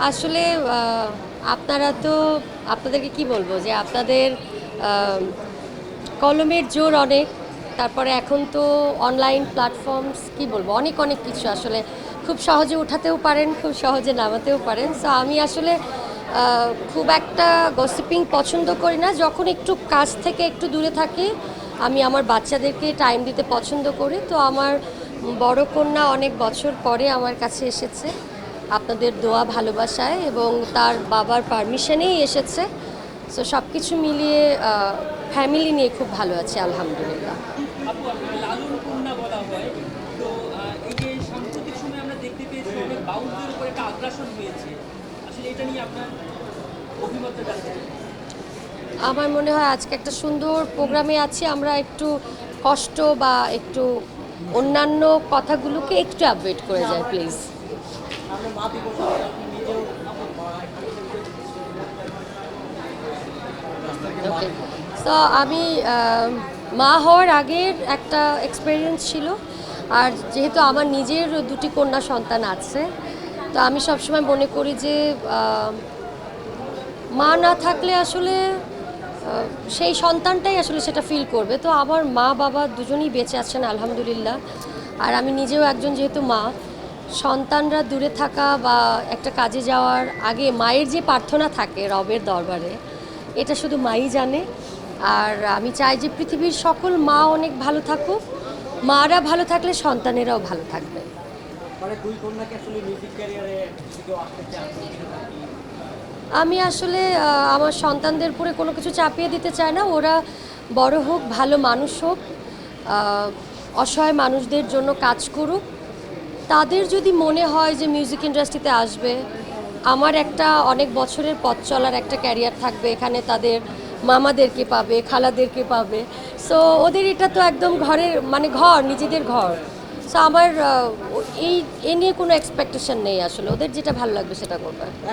আসলে আপনারা তো আপনাদেরকে কি বলবো যে আপনাদের কলমের জোর অনেক। তারপরে এখন তো অনলাইন প্ল্যাটফর্মস কি বলবো অনেক অনেক কিছু আসলে খুব সহজে উঠাতেও পারেন, খুব সহজে নামাতেও পারেন। সো আমি আসলে খুব একটা গসিপিং পছন্দ করি না। যখন একটু কাজ থেকে একটু দূরে থাকি আমি আমার বাচ্চাদেরকে টাইম দিতে পছন্দ করি। তো আমার বড় কন্যা অনেক বছর পরে আমার কাছে এসেছে আপনাদের দোয়া ভালোবাসায়, এবং তার বাবার পারমিশনেই এসেছে। সো সব কিছু মিলিয়ে ফ্যামিলি নিয়ে খুব ভালো আছে আলহামদুলিল্লাহ। আপু লালন কন্যা বলা হয় তো এই যে সাম্প্রতিক সময় আমরা দেখতে পেয়েছি অনেক বাউলদের উপর একটা আগ্রাসন হয়েছে, আসলে এটা নিয়ে আপনার অভিমতটা জানতে চাই। আমার মনে হয় আজকে একটা সুন্দর প্রোগ্রামে আছি, আমরা একটু কষ্ট বা একটু অন্যান্য কথাগুলোকে একটু অ্যাভয়েড করে যাই প্লিজ। আমরা মা দিবস আছে, আপনি নিজেও ওকে, সো আমি মা হওয়ার আগের একটা এক্সপিরিয়েন্স ছিল। আর যেহেতু আমার নিজের দুটি কন্যা সন্তান আছে, তো আমি সবসময় মনে করি যে মা না থাকলে আসলে সেই সন্তানটাই আসলে সেটা ফিল করবে। তো আমার মা বাবা দুজনেই বেঁচে আছেন আলহামদুলিল্লাহ। আর আমি নিজেও একজন যেহেতু মা, সন্তানরা দূরে থাকা বা একটা কাজে যাওয়ার আগে মায়ের যে প্রার্থনা থাকে রবের দরবারে, এটা শুধু মাই জানে। আর আমি চাই যে পৃথিবীর সকল মা অনেক ভালো থাকুক, মারা ভালো থাকলে সন্তানেরাও ভালো থাকবে। মানে দুই কন্যাকে আসলে মিউজিক ক্যারিয়ারে কেউ আসতে চান নাকি? আমি আসলে আমার সন্তানদের উপরে কোনো কিছু চাপিয়ে দিতে চাই না। ওরা বড় হোক, ভালো মানুষ হোক, আহ, অসহায় মানুষদের জন্য কাজ করুক। তাদের যদি মনে হয় যে মিউজিক ইন্ডাস্ট্রিতে আসবে, আমার একটা অনেক বছরের পথ চলার একটা ক্যারিয়ার থাকবে এখানে, তাদের মামাদেরকে পাবে, খালাদেরকে পাবে। সো ওদের এটা তো একদম ঘরের মানে ঘর, নিজেদের ঘর। সো আমার এই এ নিয়ে কোনো এক্সপেকটেশন নেই আসলে, ওদের যেটা ভালো লাগবে সেটা করবে।